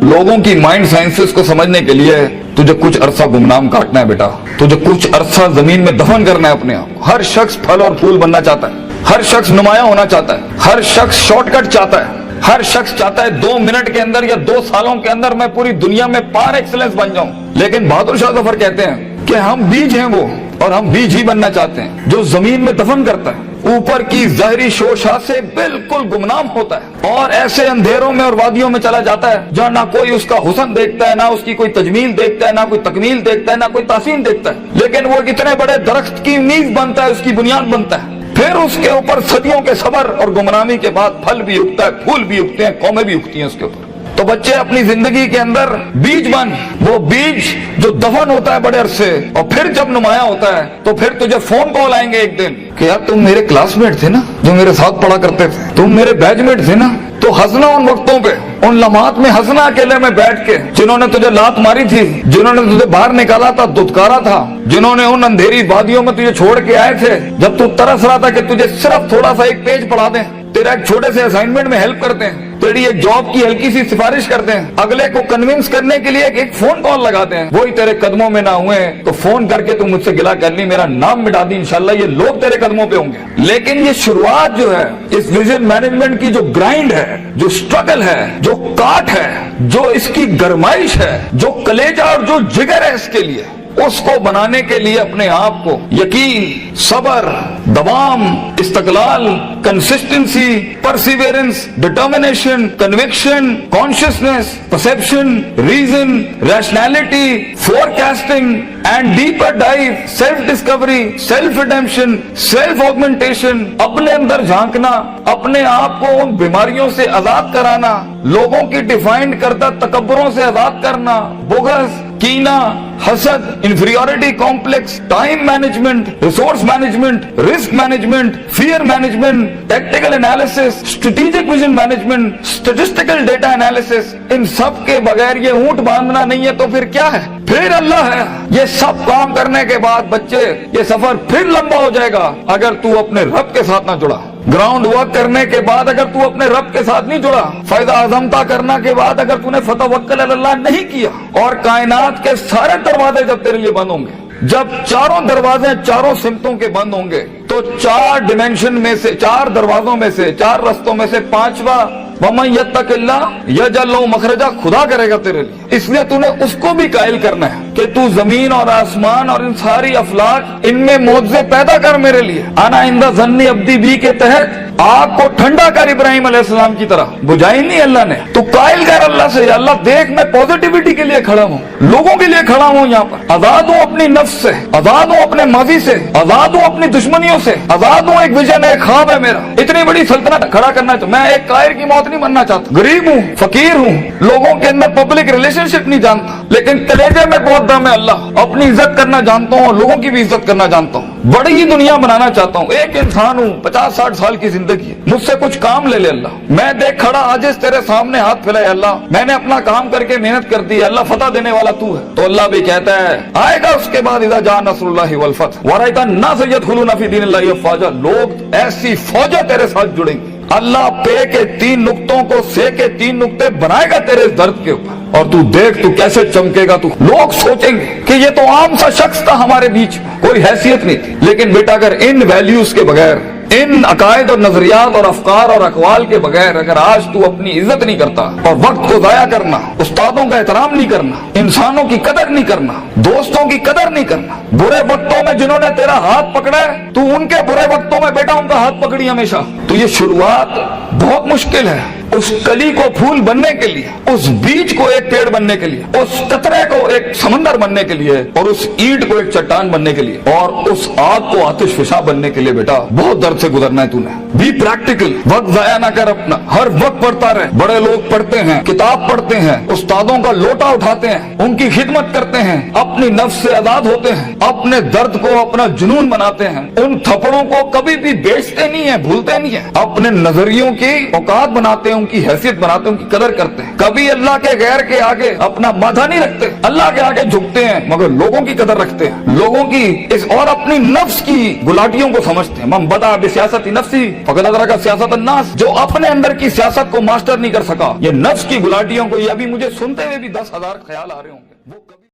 लोगों की mind sciences को समझने के लिए तुझे कुछ अरसा गुमनाम काटना है बेटा, तुझे कुछ अरसा जमीन में दफन करना है अपने आप को। हर शख्स फल और फूल बनना चाहता है, हर शख्स नुमाया होना चाहता है, हर शख्स शॉर्टकट चाहता है, हर शख्स चाहता है 2 मिनट के अंदर या 2 सालों के अंदर मैं पूरी दुनिया में पार एक्सीलेंस बन जाऊं। लेकिन बहादुर शाह जफर कहते हैं कि हम बीज हैं वो, और हम बीज ही बनना चाहते हैं जो जमीन में दफन करता है, ऊपर की ज़ाहिरी शोशा से बिल्कुल गुमनाम होता है और ऐसे अंधेरों में और वादियों में चला जाता है जहाँ ना कोई उसका हुस्न देखता है, ना उसकी कोई तजमील देखता है, ना कोई तकमील देखता है, ना कोई तासीन देखता है। लेकिन वो कितने बड़े दरख्त की नींव बनता है, उसकी बुनियाद बनता है। फिर उसके ऊपर सदियों के सबर और गुमनामी के बाद फल भी उगता है, फूल भी उगते हैं, कौमें भी उगती हैं उसके ऊपर। तो बच्चे अपनी जिंदगी के अंदर बीज बन, वो बीज जो दफन होता है बड़े अरसे, और फिर जब नुमाया होता है तो फिर तुझे फोन कॉल आएंगे एक दिन कि यार तुम मेरे क्लासमेट थे ना, जो मेरे साथ पढ़ा करते थे, तुम मेरे बैचमेट थे ना। तो हंसना उन वक्तों पे, उन लम्हात में हंसना अकेले में बैठ के, जिन्होंने तुझे लात मारी थी, जिन्होंने तुझे बाहर निकाला था, दुत्कारा था, जिन्होंने उन अंधेरी वादियों में तुझे छोड़ के आए थे जब तू तरस रहा था कि तुझे सिर्फ थोड़ा सा एक पेज पढ़ा दें, तेरा एक छोटे से असाइनमेंट में हेल्प करते हैं, तेरी एक जॉब की हल्की सी सिफारिश करते हैं, अगले को कन्विंस करने के लिए एक फोन कॉल लगाते हैं, वही तेरे कदमों में ना हुए तो फोन करके तुम मुझसे गिला कर ली, मेरा नाम मिटा दी, इंशाल्लाह ये लोग तेरे कदमों पे होंगे। लेकिन ये शुरुआत जो है इस विजन मैनेजमेंट की, जो ग्राइंड है, जो स्ट्रगल है, जो काट है, जो इसकी गरमाइश है, जो कलेजा और जो जिगर है, इसके लिए उसको बनाने के लिए अपने आप को यकीन, सबर, दवाम, इस्तकलाल, consistency, perseverance, determination, conviction, consciousness, perception, reason, rationality, forecasting and deeper dive, self discovery, self redemption, self augmentation, अपने अंदर झांकना, अपने आप को उन बीमारियों से आजाद कराना, लोगों की डिफाइंड करता तकब्बरों से आजाद करना, बुग़्ज़, कीना, हसद, inferiority complex, time management, resource management, risk management, fear management, tactical analysis, strategic vision management, statistical data analysis, इन सब के बगैर ये ऊंट बांधना नहीं है तो फिर क्या है? फिर अल्लाह है। ये सब काम करने के बाद बच्चे ये सफर फिर लंबा हो जाएगा अगर तू अपने रब के साथ ना जुड़ा। ग्राउंड वर्क करने के बाद अगर तू अपने रब के साथ नहीं जुड़ा, फायदा आजमता करने के बाद अगर तूने फतवक्कल अल्लाह नहीं किया, और कायनात के सारे दरवाजे जब तेरे लिए बंद होंगे, जब चारों दरवाजे चारों सिमतों के बंद होंगे, तो 4 डिमेंशन में से, 4 दरवाजों में से, 4 रस्तों में से 5वां वमन यत्तकिल्लाह यजअल लहू मखरजा, खुदा करेगा तेरे लिए। इसलिए तूने उसको भी कायल करना है कि तू जमीन और आसमान और इन सारी अफलाक, इनमें मौजज़े पैदा कर मेरे लिए। आना इंदा ज़न्नी अब्दी बी के तहत आग को ठंडा कर इब्राहिम अलैहिस्सलाम की तरह, बुझाई नहीं अल्लाह ने। तू कायल कर अल्लाह से, अल्लाह देख मैं पॉजिटिविटी के लिए खड़ा हूँ, लोगों के लिए खड़ा हूँ, यहाँ पर आजाद हूँ अपनी नफ्स से, आजाद हूँ अपने माजी से, आजाद हूँ अपनी दुश्मनियों से, आजाद हूँ। एक विजन है, ख्वाब है मेरा, इतनी बड़ी सल्तनत खड़ा करना है। तो मैं एक कायर की मौत नहीं बनना चाहता, गरीब हूँ, फकीर हूँ, लोगों के अंदर पब्लिक रिलेशनशिप नहीं जानता, लेकिन कलेजे में बहुत दम है अल्लाह, अपनी इज्जत करना जानता हूँ, लोगों की भी इज्जत करना जानता हूँ, बड़ी ही दुनिया बनाना चाहता हूँ। एक इंसान हूँ, 50-60 साल की जिंदगी, मुझसे कुछ काम ले ले अल्लाह, मैं देख खड़ा आजिज़ तेरे सामने हाथ फैलाए अल्लाह, मैंने अपना काम करके मेहनत कर दी, अल्लाह फतह देने वाला तू है। तो अल्लाह भी कहता है आएगा उसके बाद इज़ा जा नस्रुल्लाहि वल फतह व रअयता अन्नास यदखुलूना फी दीनिल्लाहि अफ़वाजा, लोग ऐसी फौजें तेरे साथ जुड़ेंगी। अल्लाह पे के 3 नुक्तों को से के 3 नुक्ते बनाएगा तेरे दर्द के ऊपर, और तू देख तू कैसे चमकेगा। तू लोग सोचेंगे कि ये तो आम सा शख्स था, हमारे बीच में कोई हैसियत नहीं थी। लेकिन बेटा अगर इन वैल्यूज के बगैर, इन अकायद और नजरियात और अफकार और अकवाल के बगैर अगर आज तू अपनी इज्जत नहीं करता, और वक्त को जाया करना, उस्तादों का एहतराम नहीं करना, इंसानों की कदर नहीं करना, दोस्तों की कदर नहीं करना, बुरे वक्तों में जिन्होंने तेरा हाथ पकड़ा है, तू उनके बुरे वक्तों में बेटा उनका हाथ पकड़ी हमेशा, तो ये शुरुआत बहुत मुश्किल है। उस कली को फूल बनने के लिए, उस बीज को एक पेड़ बनने के लिए, उस कतरे को एक समंदर बनने के लिए, और उस ईंट को एक चट्टान बनने के लिए, और उस आग को आतिश फिशा बनने के लिए बेटा बहुत दर्द से गुजरना है तूने। बी प्रैक्टिकल, वक्त जाया ना कर अपना, हर वक्त पढ़ता रहे। बड़े लोग पढ़ते हैं, किताब पढ़ते हैं, उस्तादों का लोटा उठाते हैं, उनकी खिदमत करते हैं, अपनी नफ्स से आजाद होते हैं, अपने दर्द को अपना जुनून बनाते हैं, उन थप्पड़ों को कभी भी बेचते नहीं है, भूलते नहीं है, अपने नजरियों की औकात बनाते हैं, उनकी हैसियत बनाते हैं, उनकी कदर करते हैं। कभी अल्लाह के गैर के आगे अपना माथा नहीं रखते, अल्लाह के आगे झुकते हैं, मगर लोगों की कदर रखते हैं, लोगों की इस और अपनी नफ्स की गुलाटियों को समझते हैं। मन बदा बिसियासती नफ्सी फकत अदरक सियासत अन्नास, जो अपने अंदर की सियासत को मास्टर नहीं कर सका, ये नफ्स की गुलाटियों को, ये अभी मुझे सुनते हुए भी 10,000 ख्याल आ रहे होंगे। वो